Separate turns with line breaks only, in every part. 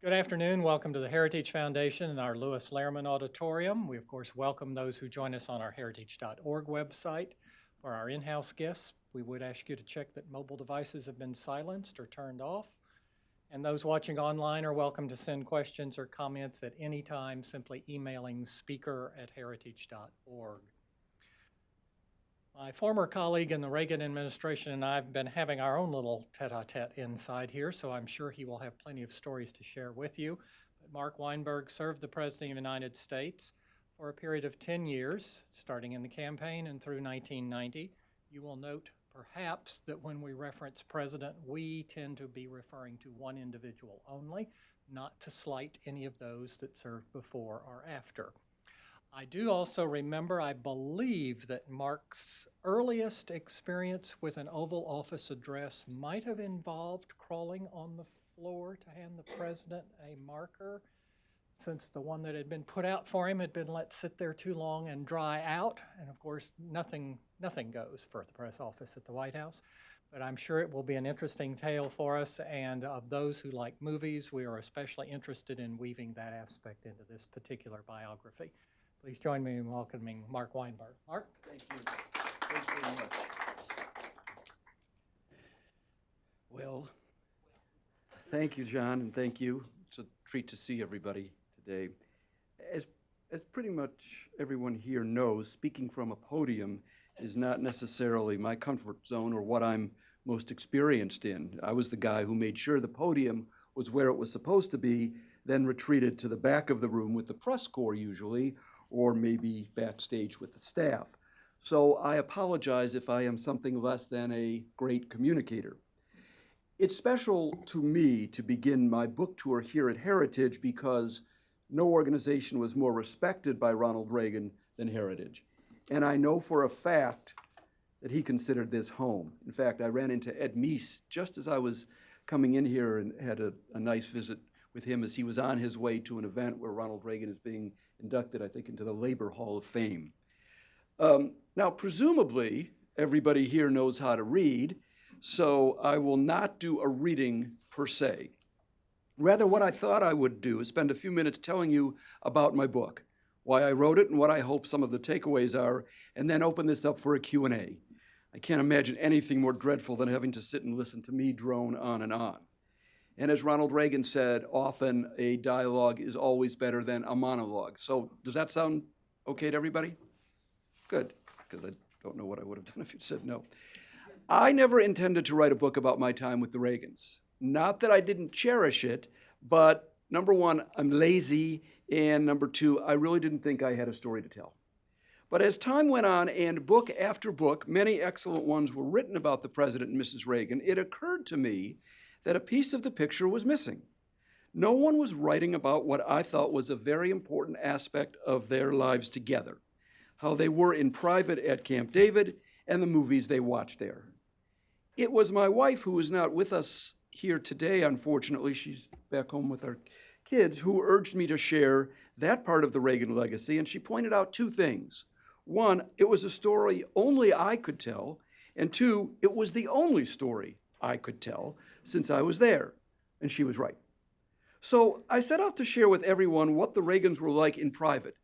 Good afternoon. Welcome to the Heritage Foundation and our Lewis Lehrman Auditorium. We, of course, welcome those who join us on our heritage.org website. For our in-house guests, we would ask you to check that mobile devices have been silenced or turned off. And those watching online are welcome to send questions or comments at any time, simply emailing speaker@heritage.org. My former colleague in the Reagan administration and I have been having our own little tete-a-tete inside here, so I'm sure he will have plenty of stories to share with you. But Mark Weinberg served the President of the United States for a period of 10 years, starting in the campaign and through 1990. You will note, perhaps, that when we reference president, we tend to be referring to one individual only, not to slight any of those that served before or after. I do also remember, I believe, that Mark's earliest experience with an Oval Office address might have involved crawling on the floor to hand the president a marker, since the one that had been put out for him had been let sit there too long and dry out. And of course, nothing goes for the press office at the White House. But I'm sure it will be an interesting tale for us. And of those who like movies, we are especially interested in weaving that aspect into this particular biography. Please join me in welcoming Mark Weinberg. Mark?
Thank you. Thanks very much. Well, thank you, John, and thank you. It's a treat to see everybody today. As pretty much everyone here knows, speaking from a podium is not necessarily my comfort zone or what I'm most experienced in. I was the guy who made sure the podium was where it was supposed to be, then retreated to the back of the room with the press corps usually, or maybe backstage with the staff. So I apologize if I am something less than a great communicator. It's special to me to begin my book tour here at Heritage because no organization was more respected by Ronald Reagan than Heritage. And I know for a fact that he considered this home. In fact, I ran into Ed Meese just as I was coming in here and had a nice visit with him as he was on his way to an event where Ronald Reagan is being inducted, I think, into the Labor Hall of Fame. Now, presumably, everybody here knows how to read, so I will not do a reading per se. Rather, what I thought I would do is spend a few minutes telling you about my book, why I wrote it and what I hope some of the takeaways are, and then open this up for a Q&A. I can't imagine anything more dreadful than having to sit and listen to me drone on and on. And as Ronald Reagan said, often a dialogue is always better than a monologue. So does that sound okay to everybody? Good, because I don't know what I would have done if you'd said no. I never intended to write a book about my time with the Reagans. Not that I didn't cherish it, but number one, I'm lazy, and number two, I really didn't think I had a story to tell. But as time went on and book after book, many excellent ones were written about the President and Mrs. Reagan, it occurred to me that a piece of the picture was missing. No one was writing about what I thought was a very important aspect of their lives together, how they were in private at Camp David and the movies they watched there. It was my wife, who is not with us here today, unfortunately, she's back home with our kids, who urged me to share that part of the Reagan legacy, and she pointed out two things. One, it was a story only I could tell, and two, it was the only story I could tell since I was there, and she was right. So I set out to share with everyone what the Reagans were like in private,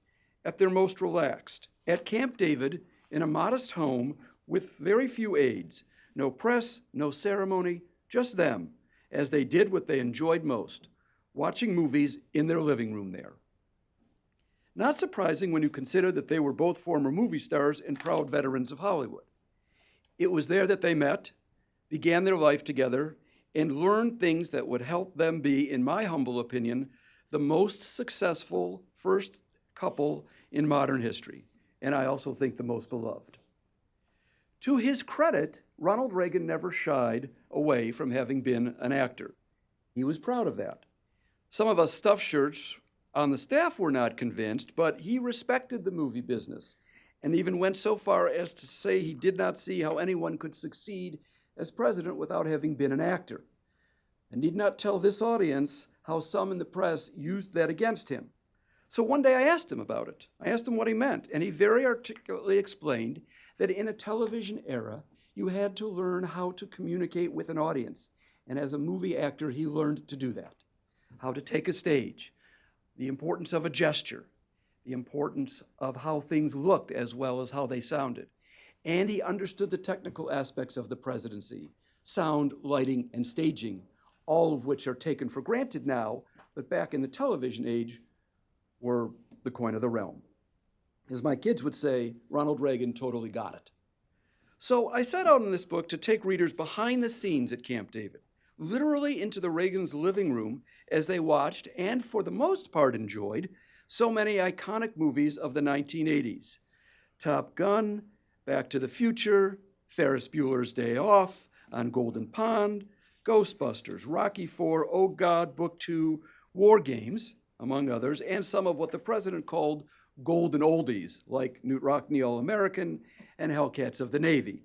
at their most relaxed, at Camp David, in a modest home with very few aides, no press, no ceremony, just them, as they did what they enjoyed most, watching movies in their living room there. Not surprising when you consider that they were both former movie stars and proud veterans of Hollywood. It was there that they met, began their life together, and learned things that would help them be, in my humble opinion, the most successful first couple in modern history, and I also think the most beloved. To his credit, Ronald Reagan never shied away from having been an actor. He was proud of that. Some of us stuffed shirts on the staff were not convinced, but he respected the movie business and even went so far as to say he did not see how anyone could succeed as president without having been an actor. I need not tell this audience how some in the press used that against him. So one day I asked him about it. I asked him what he meant, and he very articulately explained that in a television era, you had to learn how to communicate with an audience. And as a movie actor, he learned to do that. how to take a stage, the importance of a gesture, the importance of how things looked as well as how they sounded. And he understood the technical aspects of the presidency, sound, lighting, and staging, all of which are taken for granted now, but back in the television age were the coin of the realm. As my kids would say, Ronald Reagan totally got it. So I set out in this book to take readers behind the scenes at Camp David, literally into the Reagans' living room as they watched, and for the most part enjoyed, so many iconic movies of the 1980s. Top Gun, Back to the Future, Ferris Bueller's Day Off, On Golden Pond, Ghostbusters, Rocky IV, Oh God, Book 2, War Games, among others, and some of what the president called golden oldies, like Knute Rockne All-American and Hellcats of the Navy,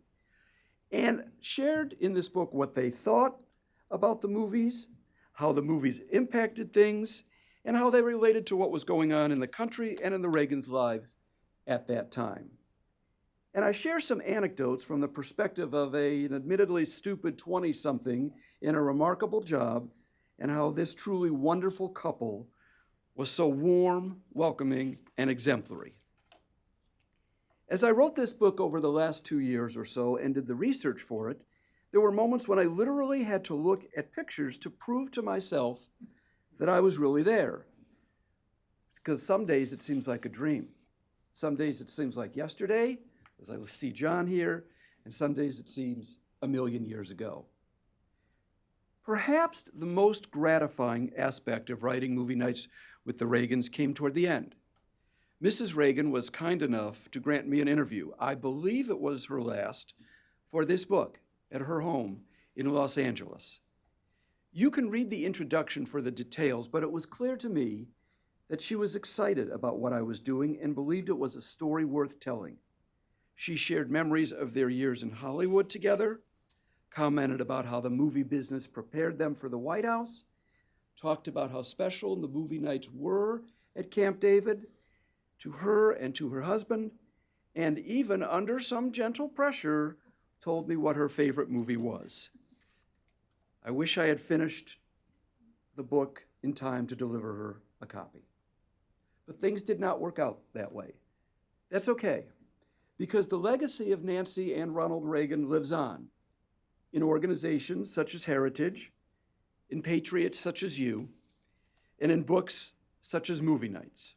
and shared in this book what they thought about the movies, how the movies impacted things, and how they related to what was going on in the country and in the Reagans' lives at that time. And I share some anecdotes from the perspective of an admittedly stupid 20-something in a remarkable job, and how this truly wonderful couple was so warm, welcoming, and exemplary. As I wrote this book over the last 2 years or so and did the research for it, there were moments when I literally had to look at pictures to prove to myself that I was really there. Because some days it seems like a dream. Some days it seems like yesterday, as I see John here, and some days it seems a million years ago. Perhaps the most gratifying aspect of writing Movie Nights with the Reagans came toward the end. Mrs. Reagan was kind enough to grant me an interview. I believe it was her last for this book at her home in Los Angeles. You can read the introduction for the details, but it was clear to me that she was excited about what I was doing and believed it was a story worth telling. She shared memories of their years in Hollywood together, commented about how the movie business prepared them for the White House, talked about how special the movie nights were at Camp David to her and to her husband, and even under some gentle pressure, told me what her favorite movie was. I wish I had finished the book in time to deliver her a copy. But things did not work out that way. That's okay, because the legacy of Nancy and Ronald Reagan lives on in organizations such as Heritage, in patriots such as you, and in books such as Movie Nights.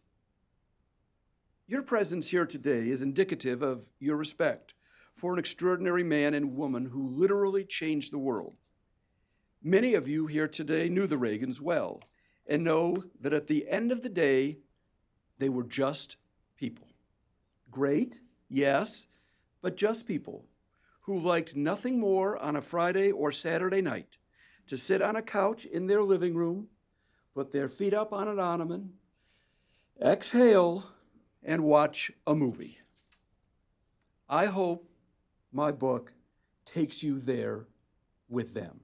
Your presence here today is indicative of your respect for an extraordinary man and woman who literally changed the world. Many of you here today knew the Reagans well and know that at the end of the day, they were just people. Great, yes, but just people who liked nothing more on a Friday or Saturday night to sit on a couch in their living room, put their feet up on an ottoman, exhale, and watch a movie. I hope my book takes you there with them.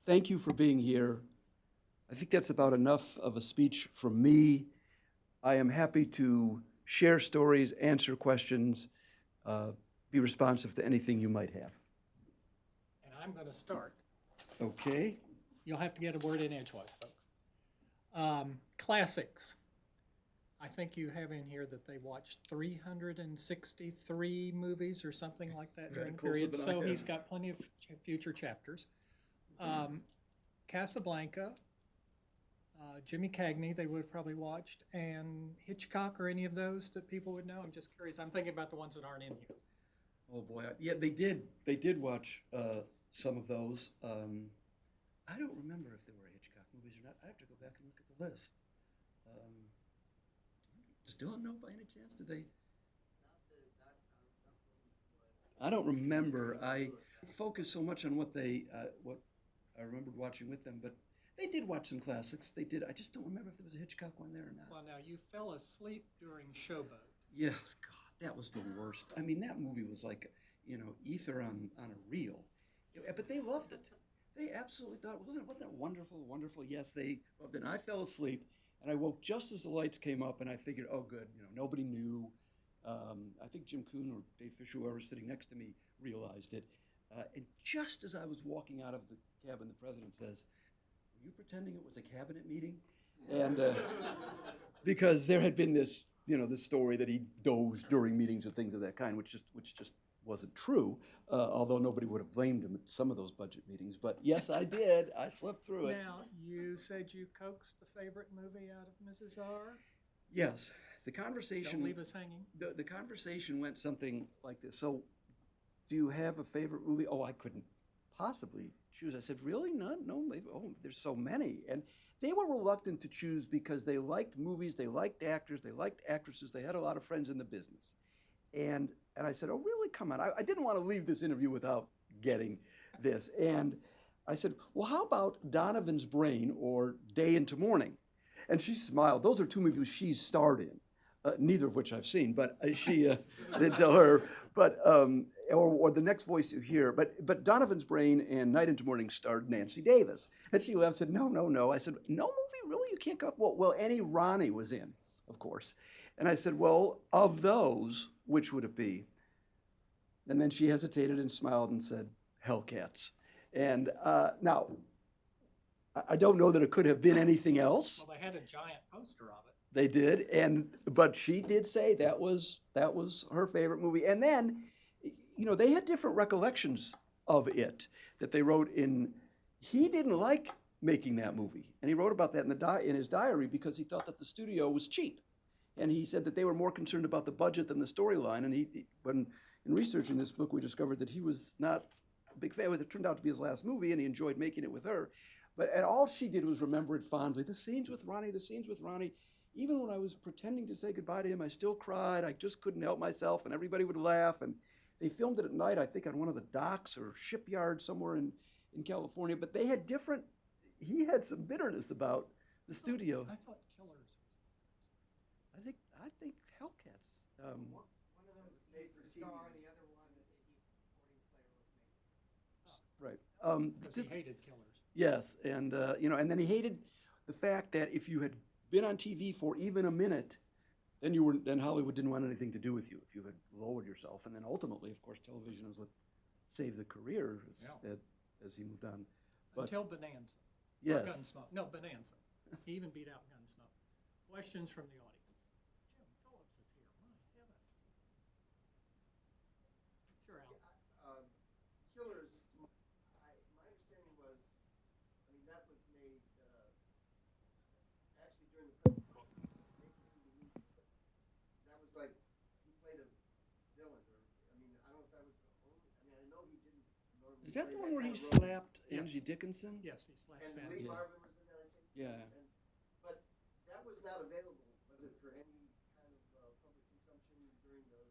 Thank you for being here. I think that's about enough of a speech from me. I am happy to share stories, answer questions, be responsive to anything you might have.
And I'm going to start.
Okay.
You'll have to get a word in edgewise, folks. Classics. I think you have in here that they watched 363 movies or something like that during the period, so he's got plenty of future chapters. Casablanca, Jimmy Cagney, they would have probably watched, and Hitchcock, or any of those that people would know. I'm just curious. I'm thinking about the ones that aren't in here.
Oh boy, yeah, they did. They did watch some of those. I don't remember if there were Hitchcock movies or not. I have to go back and look at the list. Does Dylan know by any chance? Did they? I don't remember. I focus so much on what what I remembered watching with them, but they did watch some classics. They did. I just don't remember if there was a Hitchcock one there or not.
Well, now, you fell asleep during Showboat.
Yes, God, that was the worst. I mean, that movie was like, ether on a reel. But they loved it. They absolutely thought, wasn't it wonderful, wonderful? Yes, they loved it. And I fell asleep, and I woke just as the lights came up, and I figured, oh, good, nobody knew. I think Jim Kuhn or Dave Fisher, whoever was sitting next to me, realized it. And just as I was walking out of the cabin, the president says, you pretending it was a cabinet meeting? And because there had been this, this story that he dozed during meetings or things of that kind, which just wasn't true, although nobody would have blamed him at some of those budget meetings. But yes, I did. I slept through it.
Now, you said you coaxed the favorite movie out of Mrs. R.
Yes, the conversation.
Don't leave us hanging.
The conversation went something like this. So, do you have a favorite movie? Oh, I couldn't possibly choose. I said, really? None? No, there's so many. And they were reluctant to choose because they liked movies, they liked actors, they liked actresses, they had a lot of friends in the business. And I said, oh, really? Come on. I didn't want to leave this interview without getting this. And I said, well, how about Donovan's Brain or Day into Morning? And she smiled. Those are two movies she's starred in, neither of which I've seen, but she I didn't tell her. But or the next voice you hear. But Donovan's Brain and Night into Morning starred Nancy Davis. And she laughed and said, no. I said, no movie, really? You can't come up? Well, Annie Ronnie was in, of course. And I said, well, of those, which would it be? And then she hesitated and smiled and said, Hellcats. And now, I don't know that it could have been anything else.
Well, they had a giant poster of it.
They did, but she did say that was her favorite movie. And then, they had different recollections of it that they wrote in. He didn't like making that movie, and he wrote about that in his diary because he thought that the studio was cheap, and he said that they were more concerned about the budget than the storyline. And when in researching this book, we discovered that he was not a big fan. It turned out to be his last movie, and he enjoyed making it with her. And all she did was remember it fondly. The scenes with Ronnie. Even when I was pretending to say goodbye to him, I still cried. I just couldn't help myself, and everybody would laugh. And they filmed it at night, I think, on one of the docks or shipyards somewhere in California. But they had different. He had some bitterness about the studio.
I thought Killers.
I think Hellcats.
One of them was made for star, the other one that he's supporting player was made.
Right.
Because he hated Killers.
Yes, and and then he hated the fact that if you had been on TV for even a minute, then Hollywood didn't want anything to do with you if you had lowered yourself. And then ultimately, of course, television is what saved the career as he moved on. But,
until Bonanza.
Yes.
Or Gunsmoke. No, Bonanza. He even beat out Gunsmoke. Questions from the audience. Jim Phillips is here. My heavens. Sure, Al.
Killers, my understanding was, that was made actually during the that was like, he played a villain, or, I don't know if that was the only, I know he didn't normally.
Is that the one where he
kind of role.
slapped Angie Dickinson?
Yes, he slaps
And
Andy.
Lee Marvin was in that, I think?
Yeah.
But that was not available, was it, for any kind of public consumption during those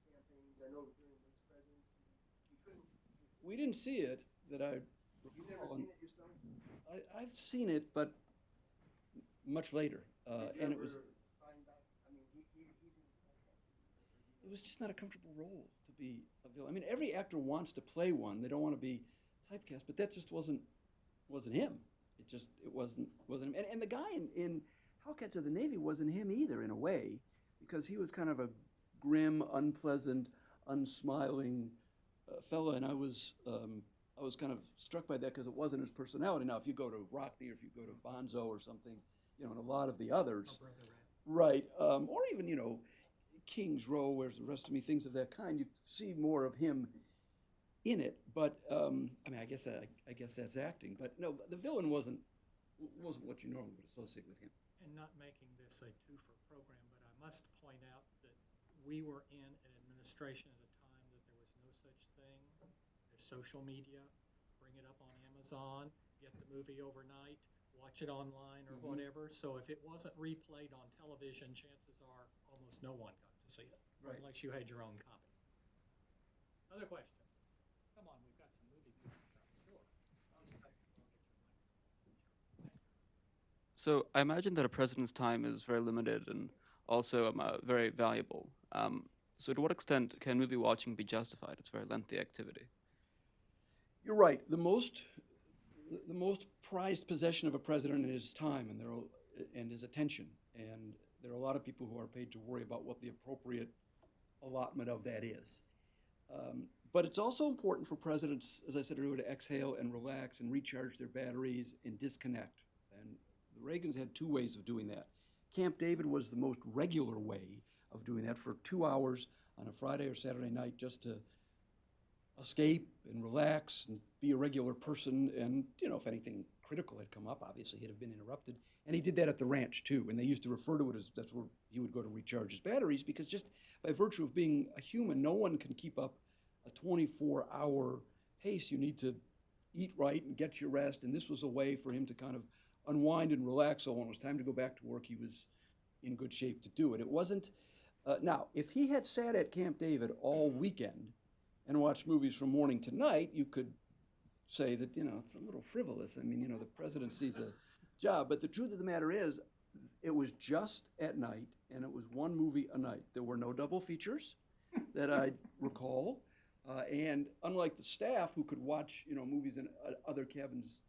campaigns? I know during his presidency, you couldn't.
We didn't see it that I
You've never
recall.
seen it yourself?
I've seen it, but much later.
Did you
And it
ever
was
find out? He didn't.
it was just not a comfortable role to be a villain. Every actor wants to play one. They don't want to be typecast, but that just wasn't him. It wasn't him. And the guy in Hellcats of the Navy wasn't him either, in a way, because he was kind of a grim, unpleasant, unsmiling fella, and I was kind of struck by that because it wasn't his personality. Now, if you go to Rockney or if you go to Bonzo or something, and a lot of the others,
Oh, Brother Rat.
right, or even King's Row, Where's the Rest of Me, things of that kind, you see more of him in it. But I guess that's acting. But no, the villain wasn't what you normally would associate with him.
And not making this a two-for program, but I must point out that we were in an administration at a time that there was no such thing as social media. Bring it up on Amazon, get the movie overnight, watch it online or whatever. So if it wasn't replayed on television, chances are almost no one got to see it,
Right.
unless you had your own copy. Other question? Come on, we've got some movie people here, I'm sure.
So I imagine that a president's time is very limited and also very valuable. So to what extent can movie watching be justified? It's a very lengthy activity.
You're right. The most prized possession of a president is his time and his attention. And there are a lot of people who are paid to worry about what the appropriate allotment of that is. But it's also important for presidents, as I said earlier, to exhale and relax and recharge their batteries and disconnect. And the Reagans had two ways of doing that. Camp David was the most regular way of doing that for 2 hours on a Friday or Saturday night, just to escape and relax and be a regular person. And, if anything critical had come up, obviously he'd have been interrupted. And he did that at the ranch too. And they used to refer to it as that's where he would go to recharge his batteries, because just by virtue of being a human, no one can keep up a 24-hour pace. You need to eat right and get your rest. And this was a way for him to kind of unwind and relax. So when it was time to go back to work, he was in good shape to do it. It wasn't, now, if he had sat at Camp David all weekend and watched movies from morning to night, you could say that, it's a little frivolous. I mean, the presidency's a job. But the truth of the matter is, it was just at night, and it was one movie a night. There were no double features that I recall. And unlike the staff who could watch, movies in other cabins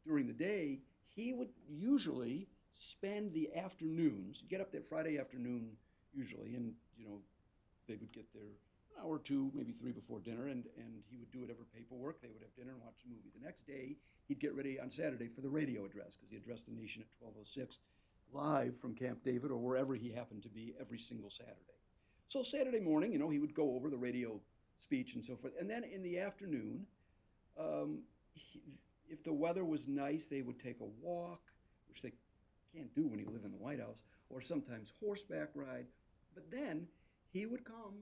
during the day, he would usually spend the afternoons, get up that Friday afternoon usually, and, they would get there an hour or two, maybe three before dinner, and he would do whatever paperwork. They would have dinner and watch the movie. The next day, he'd get ready on Saturday for the radio address, because he addressed the nation at 12:06 live from Camp David or wherever he happened to be every single Saturday. So Saturday morning, he would go over the radio speech and so forth. And then in the afternoon, if the weather was nice, they would take a walk, which they can't do when you live in the White House, or sometimes horseback ride. But then he would come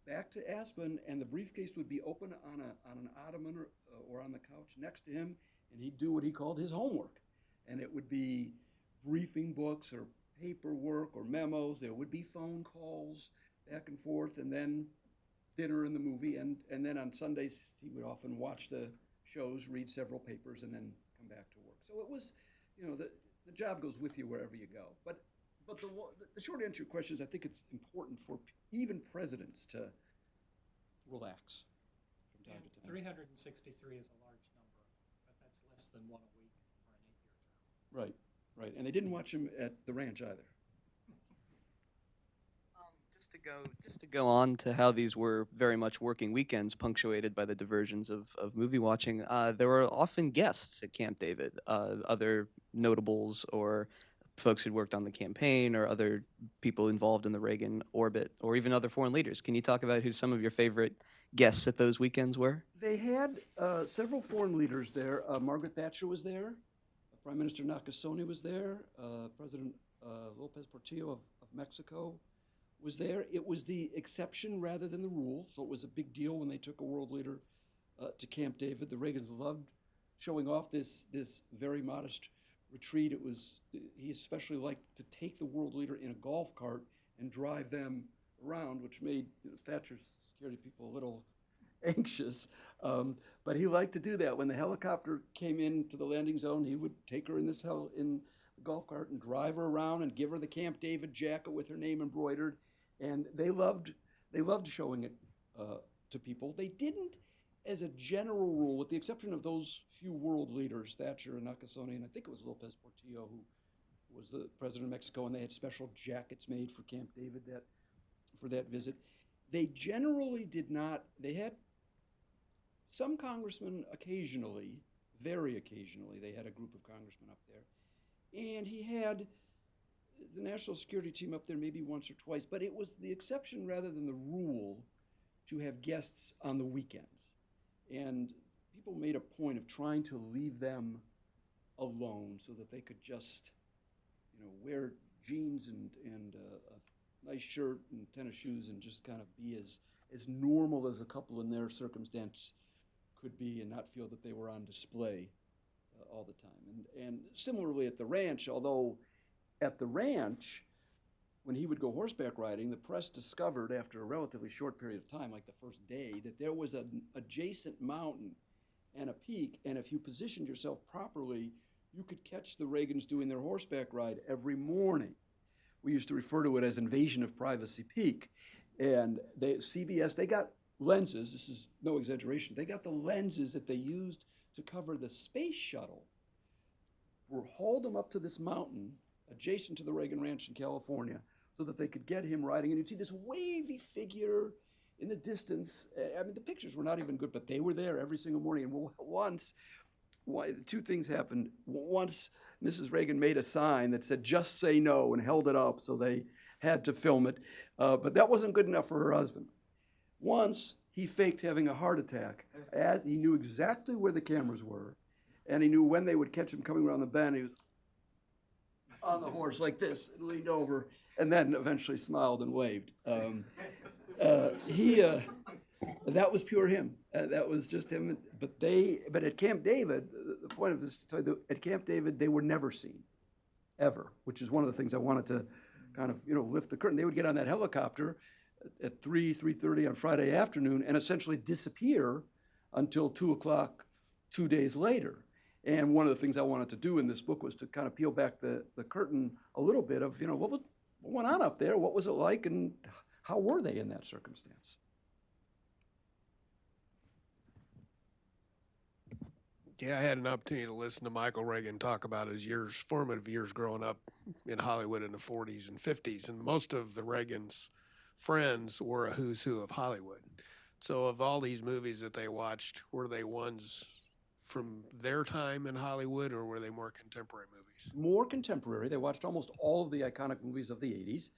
back to Aspen, and the briefcase would be open on an ottoman or on the couch next to him, and he'd do what he called his homework. And it would be briefing books or paperwork or memos. There would be phone calls back and forth, and then dinner and the movie. And then on Sundays, he would often watch the shows, read several papers, and then come back to work. So it was, the job goes with you wherever you go. But the short answer to your question is, I think it's important for even presidents to relax from time to time.
363 is a large number, but that's less than one a week for an 8-year term.
Right. And they didn't watch him at the ranch either.
Just to go on to how these were very much working weekends, punctuated by the diversions of movie watching. There were often guests at Camp David, other notables or folks who'd worked on the campaign, or other people involved in the Reagan orbit, or even other foreign leaders. Can you talk about who some of your favorite guests at those weekends were?
They had several foreign leaders there. Margaret Thatcher was there. Prime Minister Nakasone was there. President Lopez Portillo of Mexico was there. It was the exception rather than the rule, so it was a big deal when they took a world leader to Camp David. The Reagans loved showing off this very modest retreat. He especially liked to take the world leader in a golf cart and drive them around, which made Thatcher's security people a little anxious. But he liked to do that. When the helicopter came into the landing zone, he would take her in the golf cart and drive her around and give her the Camp David jacket with her name embroidered. And they loved showing it to people. They didn't, as a general rule, with the exception of those few world leaders, Thatcher and Nakasone, and I think it was Lopez Portillo, who was the president of Mexico, and they had special jackets made for Camp David for that visit. They generally did not. They had some congressmen occasionally, very occasionally, they had a group of congressmen up there. And he had the national security team up there maybe once or twice, but it was the exception rather than the rule to have guests on the weekends. And people made a point of trying to leave them alone so that they could just, wear jeans and a nice shirt and tennis shoes and just kind of be as normal as a couple in their circumstance could be, and not feel that they were on display all the time. And similarly at the ranch, although at the ranch, when he would go horseback riding, the press discovered after a relatively short period of time, like the first day, that there was an adjacent mountain and a peak, and if you positioned yourself properly, you could catch the Reagans doing their horseback ride every morning. We used to refer to it as Invasion of Privacy Peak. And CBS, they got lenses, this is no exaggeration, they got the lenses that they used to cover the space shuttle, hauled them up to this mountain adjacent to the Reagan Ranch in California so that they could get him riding. And you'd see this wavy figure in the distance, I mean, the pictures were not even good, but they were there every single morning. And once, two things happened. Once, Mrs. Reagan made a sign that said, "Just say no," and held it up, so they had to film it. But that wasn't good enough for her husband. Once, he faked having a heart attack, as he knew exactly where the cameras were, and he knew when they would catch him coming around the bend. He was on the horse like this, and leaned over, and then eventually smiled and waved. That was pure him. That was just him. But at Camp David, the point of this, at Camp David, they were never seen, ever, which is one of the things I wanted to kind of, lift the curtain. They would get on that helicopter at 3:30 on Friday afternoon and essentially disappear until 2 o'clock 2 days later. And one of the things I wanted to do in this book was to kind of peel back the curtain a little bit of, what went on up there, what was it like, and how were they in that circumstance?
Yeah, I had an opportunity to listen to Michael Reagan talk about his formative years growing up in Hollywood in the 40s and 50s, and most of the Reagan's friends were a who's who of Hollywood. So of all these movies that they watched, were they ones from their time in Hollywood, or were they more contemporary movies?
More contemporary. They watched almost all of the iconic movies of the 80s.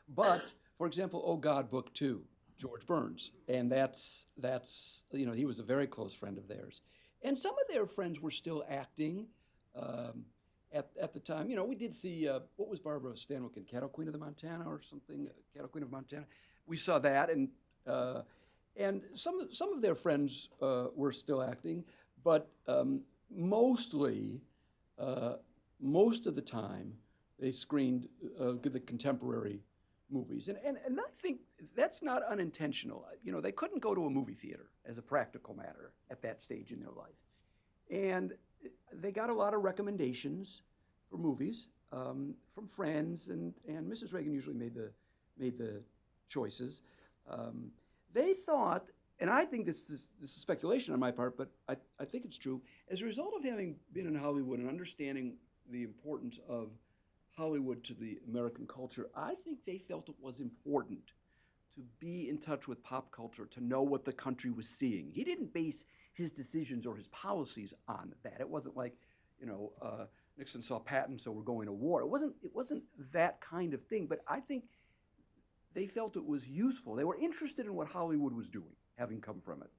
But, for example, Oh God, Book 2, George Burns. And that's he was a very close friend of theirs. And some of their friends were still acting at the time. We did see, what was Barbara Stanwyck in, Cattle Queen of the Montana or something? Cattle Queen of Montana. We saw that, and some of their friends were still acting, but most of the time they screened the contemporary movies, and I think that's not unintentional. They couldn't go to a movie theater as a practical matter at that stage in their life, and they got a lot of recommendations for movies from friends, and Mrs. Reagan usually made the choices. They thought, and I think this is speculation on my part, but I think it's true, as a result of having been in Hollywood and understanding the importance of Hollywood to the American culture, I think they felt it was important to be in touch with pop culture, to know what the country was seeing. He didn't base his decisions or his policies on that. It wasn't like, Nixon saw Patton, so we're going to war. It wasn't that kind of thing, but I think they felt it was useful. They were interested in what Hollywood was doing, having come from it.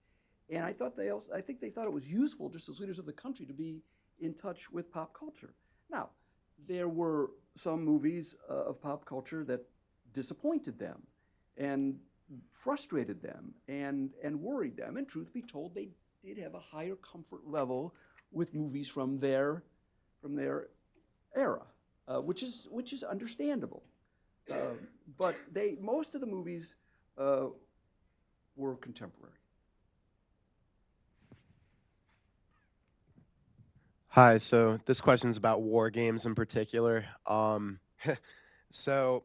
And I think they thought it was useful, just as leaders of the country, to be in touch with pop culture. Now, there were some movies of pop culture that disappointed them and frustrated them and worried them. And truth be told, they did have a higher comfort level with movies from their era, which is understandable. But most of the movies were contemporary.
Hi, so this question is about war games in particular. So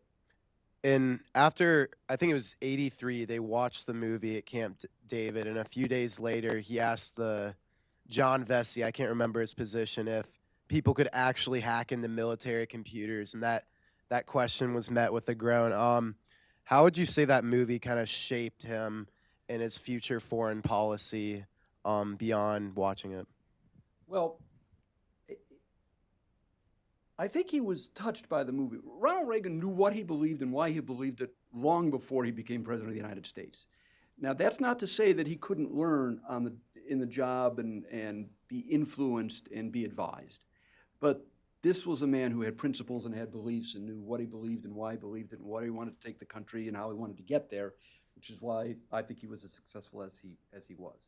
after, I think it was 83, they watched the movie at Camp David, and a few days later, he asked the John Vesey, I can't remember his position, if people could actually hack into military computers, and that question was met with a groan. How would you say that movie kind of shaped him in his future foreign policy beyond watching it?
Well, I think he was touched by the movie. Ronald Reagan knew what he believed and why he believed it long before he became president of the United States. Now, that's not to say that he couldn't learn in the job and be influenced and be advised. But this was a man who had principles and had beliefs and knew what he believed and why he believed it and what he wanted to take the country and how he wanted to get there, which is why I think he was as successful as he was.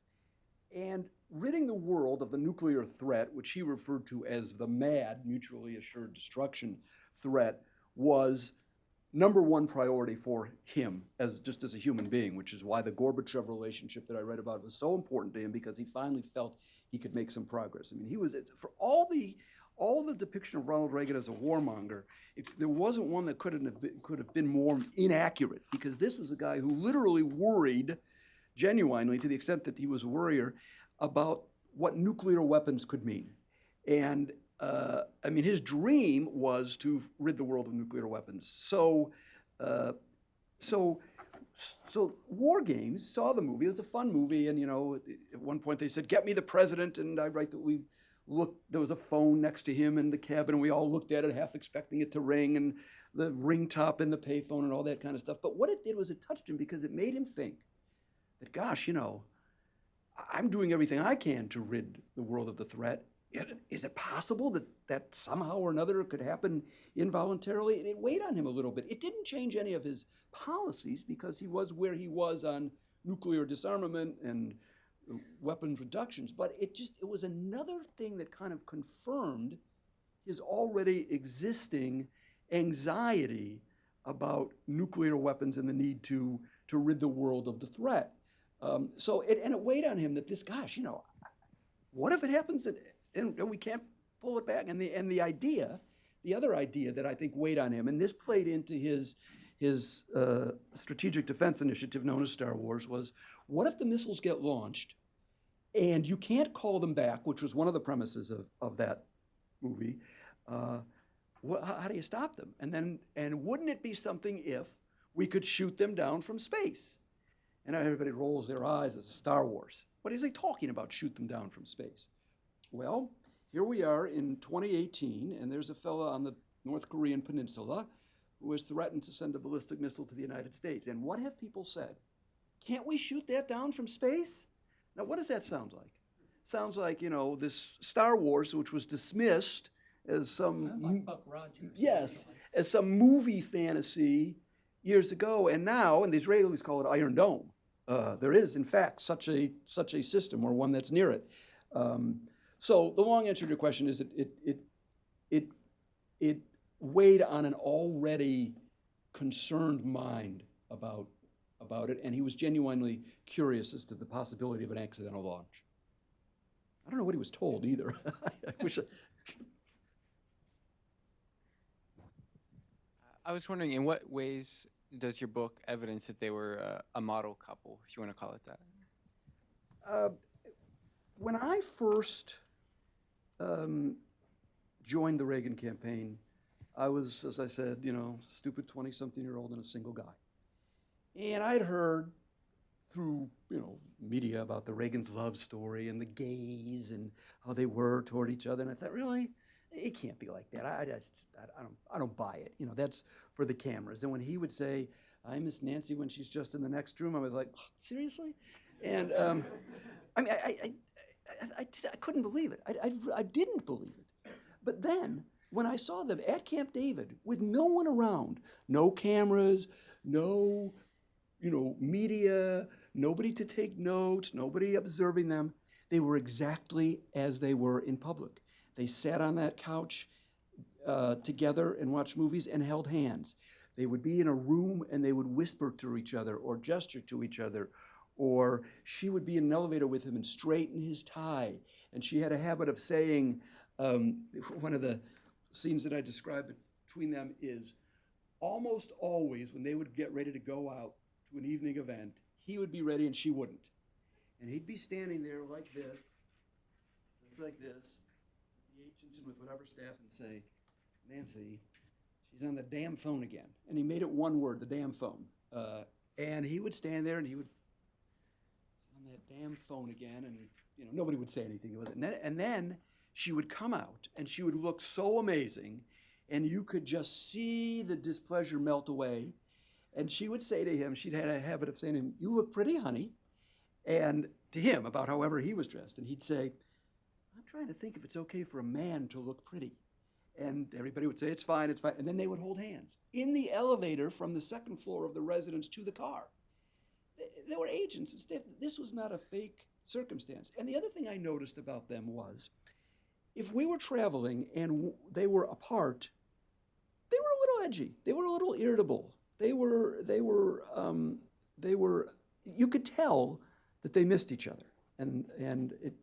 And ridding the world of the nuclear threat, which he referred to as the MAD, mutually assured destruction threat, was number one priority for him just as a human being, which is why the Gorbachev relationship that I read about was so important to him, because he finally felt he could make some progress. I mean, he was, for all the depiction of Ronald Reagan as a warmonger, there wasn't one that could have been more inaccurate, because this was a guy who literally worried genuinely, to the extent that he was a worrier, about what nuclear weapons could mean. And I mean, his dream was to rid the world of nuclear weapons. So so War Games saw the movie. It was a fun movie, and at one point they said, "Get me the president," and I write that we looked. There was a phone next to him in the cabin, and we all looked at it, half expecting it to ring, and the ring top in the payphone, and all that kind of stuff. But what it did was it touched him because it made him think that, gosh, I'm doing everything I can to rid the world of the threat. Is it possible that somehow or another it could happen involuntarily? And it weighed on him a little bit. It didn't change any of his policies because he was where he was on nuclear disarmament and weapons reductions, but it was another thing that kind of confirmed his already existing anxiety about nuclear weapons and the need to rid the world of the threat. So it weighed on him that this, gosh, what if it happens and we can't pull it back? And the other idea that I think weighed on him, and this played into his strategic defense initiative known as Star Wars, was what if the missiles get launched and you can't call them back, which was one of the premises of that movie. How do you stop them? And wouldn't it be something if we could shoot them down from space? And everybody rolls their eyes at Star Wars. What is he talking about, shoot them down from space? Well, here we are in 2018, and there's a fellow on the North Korean peninsula who has threatened to send a ballistic missile to the United States. And what have people said? Can't we shoot that down from space? Now, what does that sound like? Sounds like, this Star Wars, which was dismissed as some...
Sounds like Buck Rogers.
Yes, as some movie fantasy years ago. And now, and the Israelis call it Iron Dome. There is, in fact, such a system, or one that's near it. So the long answer to your question is it weighed on an already concerned mind about it, and he was genuinely curious as to the possibility of an accidental launch. I don't know what he was told either. I wish.
I was wondering, in what ways does your book evidence that they were a model couple, if you want to call it that?
When I first joined the Reagan campaign, I was, as I said, stupid 20-something-year-old and a single guy. And I'd heard through, media about the Reagan's love story and the gays and how they were toward each other. And I thought, really? It can't be like that. I don't buy it. That's for the cameras. And when he would say, "I miss Nancy when she's just in the next room," I was like, oh, seriously? And I mean, I couldn't believe it. I didn't believe it. But then when I saw them at Camp David with no one around, no cameras, no, media, nobody to take notes, nobody observing them, they were exactly as they were in public. They sat on that couch together and watched movies and held hands. They would be in a room and they would whisper to each other or gesture to each other, or she would be in an elevator with him and straighten his tie. And she had a habit of saying, one of the scenes that I described between them is almost always when they would get ready to go out to an evening event, he would be ready and she wouldn't. And he'd be standing there like this, just like this, the agents and with whatever staff, and say, "Nancy, she's on the damn phone again." And he made it one word, the damn phone. And he would stand there and he would, on that damn phone again, and nobody would say anything with it. And then she would come out and she would look so amazing, and you could just see the displeasure melt away. And she would say to him, she'd had a habit of saying to him, "You look pretty, honey." And to him, about however he was dressed. And he'd say, "I'm trying to think if it's okay for a man to look pretty." And everybody would say, "It's fine, it's fine." And then they would hold hands in the elevator from the second floor of the residence to the car. There were agents and staff. This was not a fake circumstance. And the other thing I noticed about them was, if we were traveling and they were apart, they were a little edgy. They were a little irritable. They were, you could tell that they missed each other. And it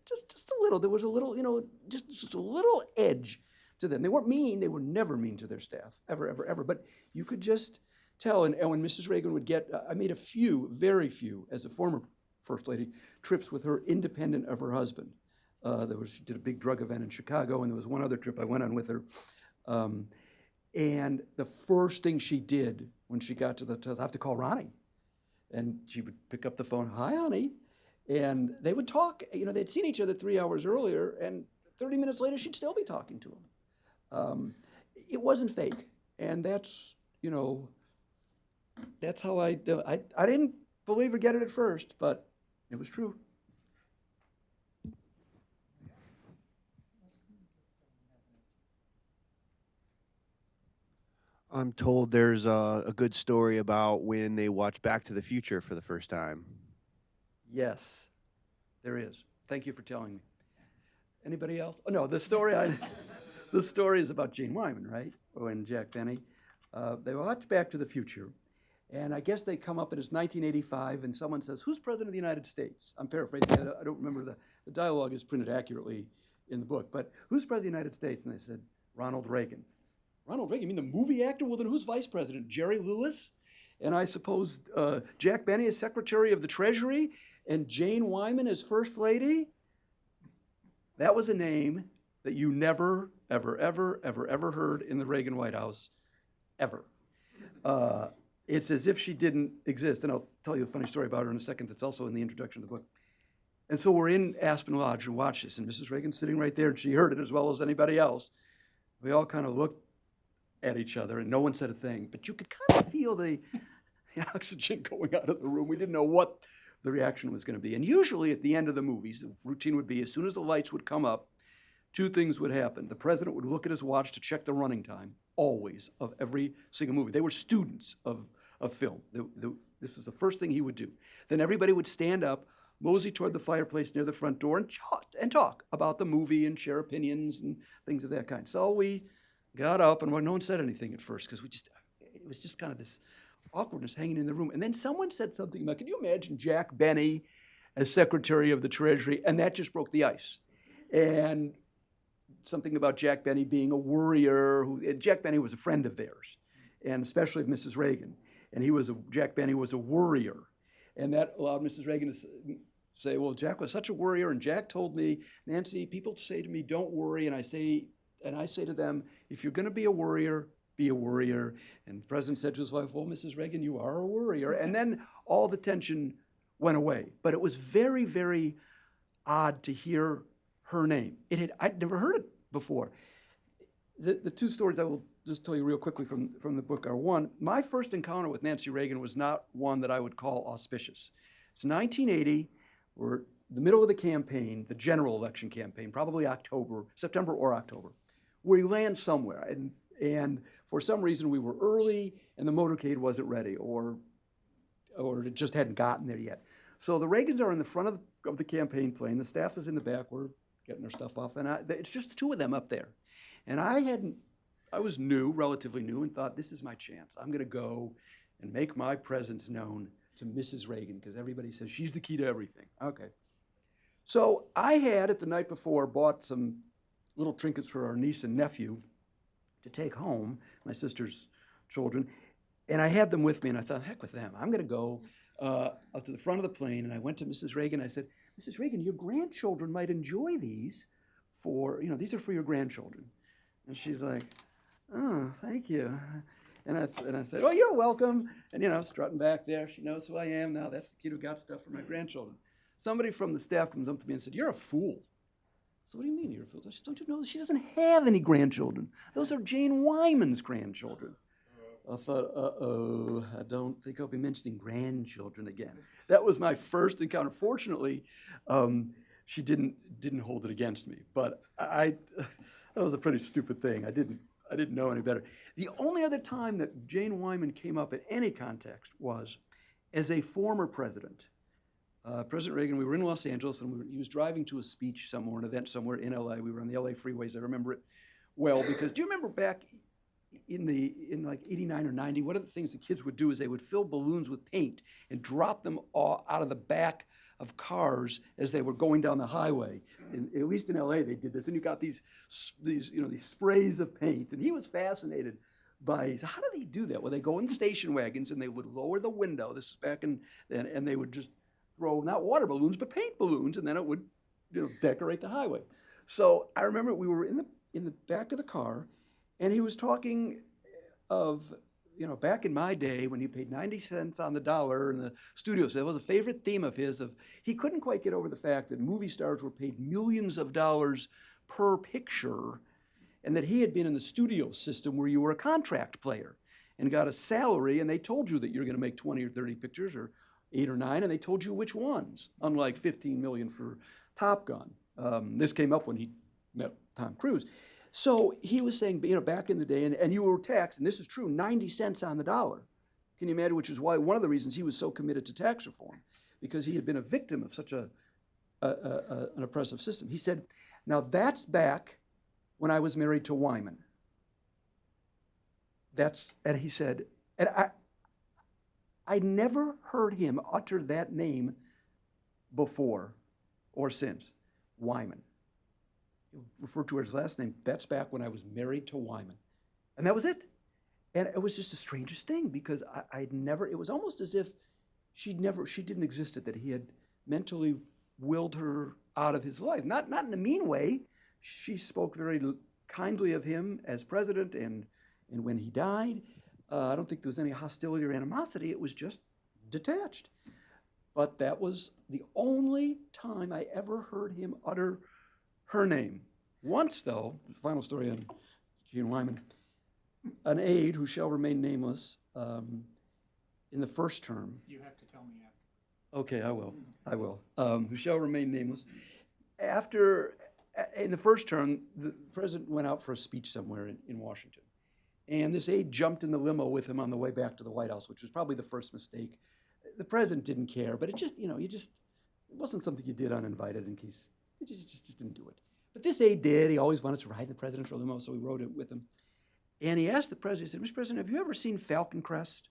just a little, there was a little, just a little edge to them. They weren't mean. They were never mean to their staff, ever, ever, ever. But you could just tell. And when Mrs. Reagan would get, I made a few, very few, as a former First Lady, trips with her independent of her husband. She did a big drug event in Chicago, and there was one other trip I went on with her. And the first thing she did when she got to the hotel, I have to call Ronnie. And she would pick up the phone, "Hi, honey." And they would talk. They'd seen each other 3 hours earlier, and 30 minutes later, she'd still be talking to him. It wasn't fake. And that's how I didn't believe or get it at first, but it was true.
I'm told there's a good story about when they watched Back to the Future for the first time.
Yes, there is. Thank you for telling me. Anybody else? Oh, no, the story is about Gene Wyman, right? And Jack Benny. They watched Back to the Future, and I guess they come up, and it's 1985, and someone says, "Who's president of the United States?" I'm paraphrasing. I don't remember the dialogue is printed accurately in the book, but who's president of the United States? And they said, "Ronald Reagan." Ronald Reagan, you mean the movie actor? Well, then who's vice president? Jerry Lewis? And I suppose Jack Benny is Secretary of the Treasury, and Jane Wyman is First Lady? That was a name that you never, ever, ever, ever, ever heard in the Reagan White House, ever. It's as if she didn't exist, and I'll tell you a funny story about her in a second that's also in the introduction of the book. And so we're in Aspen Lodge and watch this, and Mrs. Reagan's sitting right there, and she heard it as well as anybody else. We all kind of looked at each other, and no one said a thing, but you could kind of feel the oxygen going out of the room. We didn't know what the reaction was going to be. And usually at the end of the movies, the routine would be as soon as the lights would come up, two things would happen. The president would look at his watch to check the running time, always, of every single movie. They were students of film. This is the first thing he would do. Then everybody would stand up, mosey toward the fireplace near the front door, and talk about the movie and share opinions and things of that kind. So we got up, and no one said anything at first because it was just kind of this awkwardness hanging in the room. And then someone said something about, can you imagine Jack Benny as Secretary of the Treasury? And that just broke the ice. And something about Jack Benny being a worrier. Jack Benny was a friend of theirs, and especially of Mrs. Reagan. And Jack Benny was a worrier. And that allowed Mrs. Reagan to say, well, Jack was such a worrier, and Jack told me, Nancy, people say to me, don't worry, and I say to them, if you're going to be a worrier, be a worrier. And the president said to his wife, well, Mrs. Reagan, you are a worrier. And then all the tension went away. But it was very, very odd to hear her name. I'd never heard it before. The two stories I will just tell you real quickly from the book are, one, my first encounter with Nancy Reagan was not one that I would call auspicious. It's 1980. We're the middle of the campaign, the general election campaign, probably September or October. We land somewhere, and for some reason we were early, and the motorcade wasn't ready, or it just hadn't gotten there yet. So the Reagans are in the front of the campaign plane. The staff is in the back. We're getting our stuff off, and it's just the two of them up there. And I was relatively new, and thought, this is my chance. I'm going to go and make my presence known to Mrs. Reagan, because everybody says she's the key to everything. Okay. So I had, at the night before, bought some little trinkets for our niece and nephew to take home, my sister's children, and I had them with me, and I thought, heck with them. I'm going to go up to the front of the plane, and I went to Mrs. Reagan. I said, Mrs. Reagan, your grandchildren might enjoy these these are for your grandchildren. And she's like, oh, thank you. And I said, oh, you're welcome. And, strutting back there, she knows who I am now. That's the kid who got stuff for my grandchildren. Somebody from the staff comes up to me and said, you're a fool. So what do you mean you're a fool? I said, don't you know she doesn't have any grandchildren? Those are Jane Wyman's grandchildren. I thought, uh-oh, I don't think I'll be mentioning grandchildren again. That was my first encounter. Fortunately, she didn't hold it against me. But that was a pretty stupid thing. I didn't know any better. The only other time that Jane Wyman came up in any context was as a former president. President Reagan, we were in Los Angeles, and he was driving to a speech somewhere, an event somewhere in LA. We were on the LA freeways. I remember it well because do you remember back in like 89 or 90, one of the things the kids would do is they would fill balloons with paint and drop them out of the back of cars as they were going down the highway. At least in LA they did this, and you got these sprays of paint, and he was fascinated by how do they do that? Well, they go in station wagons and they would lower the window. This is back in then, and they would just throw not water balloons but paint balloons, and then it would decorate the highway. So I remember we were in the back of the car, and he was talking of back in my day when you paid 90 cents on the dollar in the studio, so that was a favorite theme of his. He couldn't quite get over the fact that movie stars were paid millions of dollars per picture, and that he had been in the studio system where you were a contract player and got a salary, and they told you that you're going to make 20 or 30 pictures, or 8 or 9, and they told you which ones, unlike 15 million for Top Gun. This came up when he met Tom Cruise. So he was saying, back in the day, and you were taxed, and this is true, 90 cents on the dollar. Can you imagine? Which is why one of the reasons he was so committed to tax reform, because he had been a victim of such an oppressive system. He said, now that's back when I was married to Wyman. And he said, and I never heard him utter that name before or since, Wyman. He referred to his last name. That's back when I was married to Wyman. And that was it. And it was just the strangest thing, because I'd never, it was almost as if she didn't exist, that he had mentally willed her out of his life. Not in a mean way. She spoke very kindly of him as president, and when he died, I don't think there was any hostility or animosity. It was just detached. But that was the only time I ever heard him utter her name. Once, though, the final story on Gene Wyman, an aide who shall remain nameless in the first term.
You have to tell me after.
Okay, I will. Who shall remain nameless. In the first term, the president went out for a speech somewhere in Washington. And this aide jumped in the limo with him on the way back to the White House, which was probably the first mistake. The president didn't care, but it wasn't something you did uninvited in case, you just didn't do it. But this aide did. He always wanted to ride in the presidential limo, so he rode it with him. And he asked the president, he said, Mr. President, have you ever seen Falcon Crest?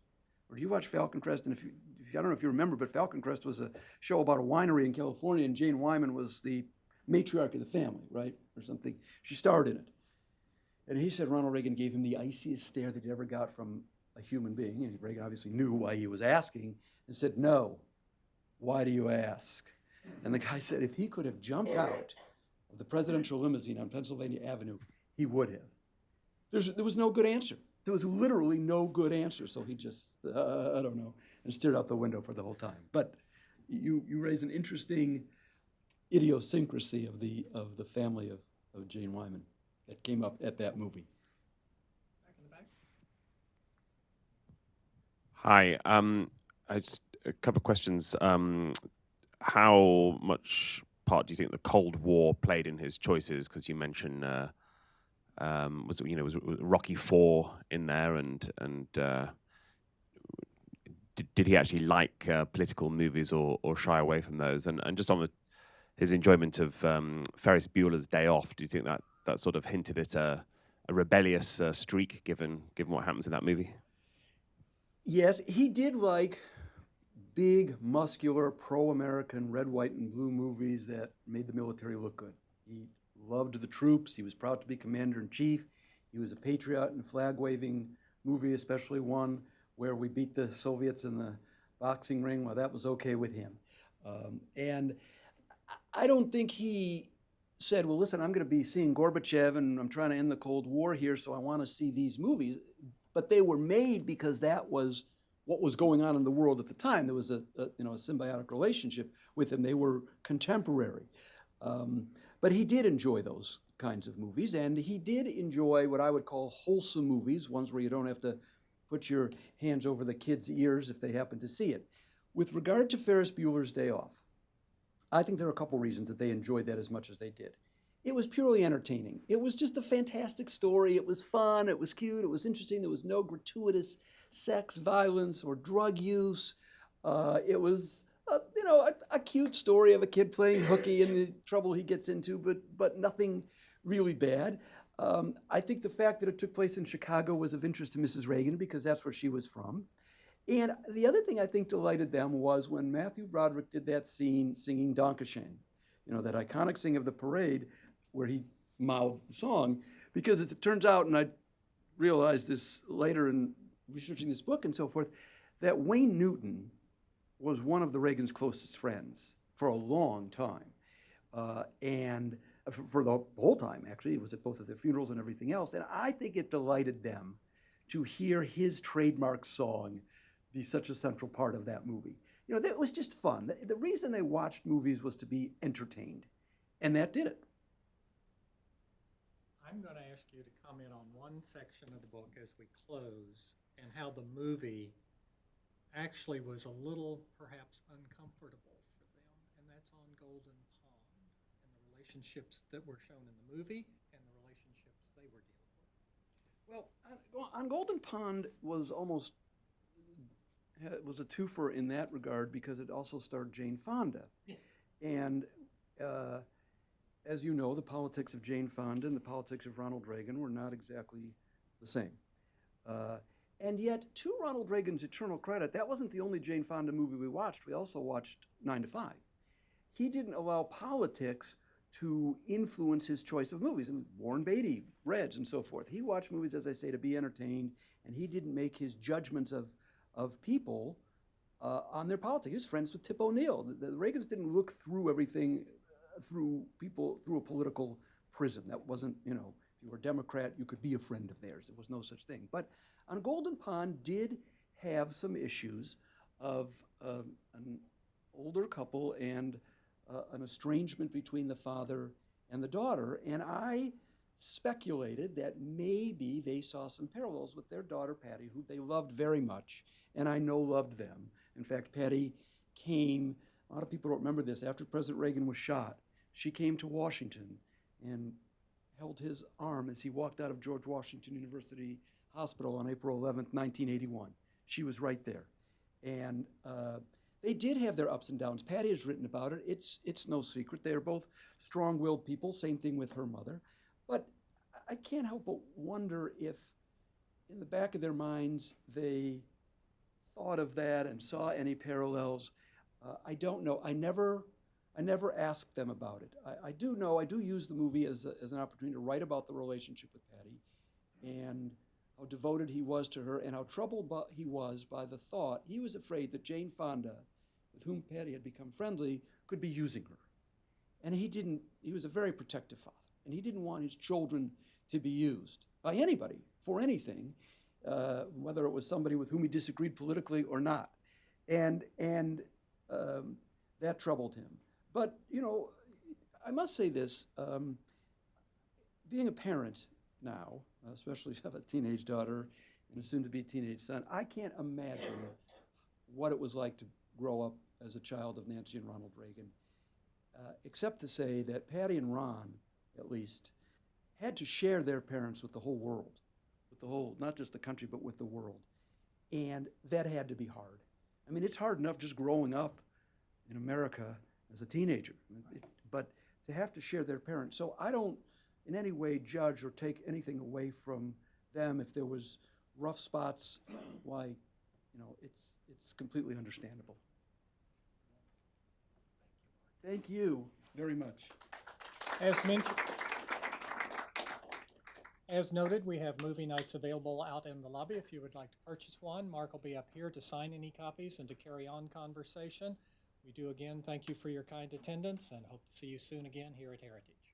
Or do you watch Falcon Crest? And I don't know if you remember, but Falcon Crest was a show about a winery in California, and Jane Wyman was the matriarch of the family, right? Or something. She starred in it. And he said Ronald Reagan gave him the iciest stare that he ever got from a human being. And Reagan obviously knew why he was asking, and said, no, why do you ask? And the guy said if he could have jumped out of the presidential limousine on Pennsylvania Avenue, he would have. There was no good answer. There was literally no good answer. So he just, I don't know, and stared out the window for the whole time. But you raise an interesting idiosyncrasy of the family of Jane Wyman that came up at that movie.
Back in the back.
Hi. A couple of questions. How much part do you think the Cold War played in his choices? Because you mentioned was Rocky IV in there, and did he actually like political movies or shy away from those? And just on his enjoyment of Ferris Bueller's Day Off, do you think that sort of hinted at a rebellious streak, given what happens in that movie?
Yes, he did like big, muscular, pro-American red, white, and blue movies that made the military look good. He loved the troops. He was proud to be commander-in-chief. He was a patriot in flag-waving movie, especially one where we beat the Soviets in the boxing ring. Well, that was okay with him. And I don't think he said, well, listen, I'm going to be seeing Gorbachev and I'm trying to end the Cold War here, so I want to see these movies. But they were made because that was what was going on in the world at the time. There was a symbiotic relationship with them. They were contemporary. But he did enjoy those kinds of movies, and he did enjoy what I would call wholesome movies, ones where you don't have to put your hands over the kids' ears if they happen to see it. With regard to Ferris Bueller's Day Off, I think there are a couple reasons that they enjoyed that as much as they did. It was purely entertaining. It was just a fantastic story. It was fun. It was cute. It was interesting. There was no gratuitous sex, violence, or drug use. It was, a cute story of a kid playing hooky and the trouble he gets into, but nothing really bad. I think the fact that it took place in Chicago was of interest to Mrs. Reagan because that's where she was from. And the other thing I think delighted them was when Matthew Broderick did that scene singing Dankeschön, that iconic sing of the parade where he mouthed the song, because as it turns out, and I realized this later in researching this book and so forth, that Wayne Newton was one of the Reagans' closest friends for a long time. And for the whole time, actually. It was at both of their funerals and everything else. And I think it delighted them to hear his trademark song be such a central part of that movie. You know, it was just fun. The reason they watched movies was to be entertained, and that did it.
I'm going to ask you to comment on one section of the book as we close and how the movie actually was a little perhaps uncomfortable for them, and that's on Golden Pond and the relationships that were shown in the movie and the relationships they were dealing with.
Well, on Golden Pond was almost was a twofer in that regard because it also starred Jane Fonda. And as you know, the politics of Jane Fonda and the politics of Ronald Reagan were not exactly the same. And yet, to Ronald Reagan's eternal credit, that wasn't the only Jane Fonda movie we watched. We also watched 9 to 5. He didn't allow politics to influence his choice of movies. I mean, Warren Beatty, Reds, and so forth. He watched movies, as I say, to be entertained, and he didn't make his judgments of people on their politics. He was friends with Tip O'Neill. The Reagans didn't look through everything through a political prism. That wasn't, you know, if you were a Democrat, you could be a friend of theirs. There was no such thing. But on Golden Pond did have some issues of an older couple and an estrangement between the father and the daughter. And I speculated that maybe they saw some parallels with their daughter, Patty, who they loved very much, and I know loved them. In fact, Patty came, a lot of people don't remember this, after President Reagan was shot, she came to Washington and held his arm as he walked out of George Washington University Hospital on April 11th, 1981. She was right there. And they did have their ups and downs. Patty has written about it. It's no secret. They are both strong-willed people, same thing with her mother. But I can't help but wonder if in the back of their minds they thought of that and saw any parallels. I don't know. I never asked them about it. I do know, I do use the movie as an opportunity to write about the relationship with Patty and how devoted he was to her and how troubled he was by the thought. He was afraid that Jane Fonda, with whom Patty had become friendly, could be using her. And he was a very protective father, and he didn't want his children to be used by anybody for anything, whether it was somebody with whom he disagreed politically or not. And that troubled him. But, you know, I must say this, being a parent now, especially if you have a teenage daughter and a soon-to-be teenage son, I can't imagine what it was like to grow up as a child of Nancy and Ronald Reagan, except to say that Patty and Ron, at least, had to share their parents with the whole world, with the whole, not just the country, but with the world. And that had to be hard. I mean, it's hard enough just growing up in America as a teenager, but to have to share their parents. So I don't in any way judge or take anything away from them. If there was rough spots, why, you know, it's completely understandable. Thank you very much.
As mentioned, as noted, we have movie nights available out in the lobby if you would like to purchase one. Mark will be up here to sign any copies and to carry on conversation. We do again thank you for your kind attendance and hope to see you soon again here at Heritage.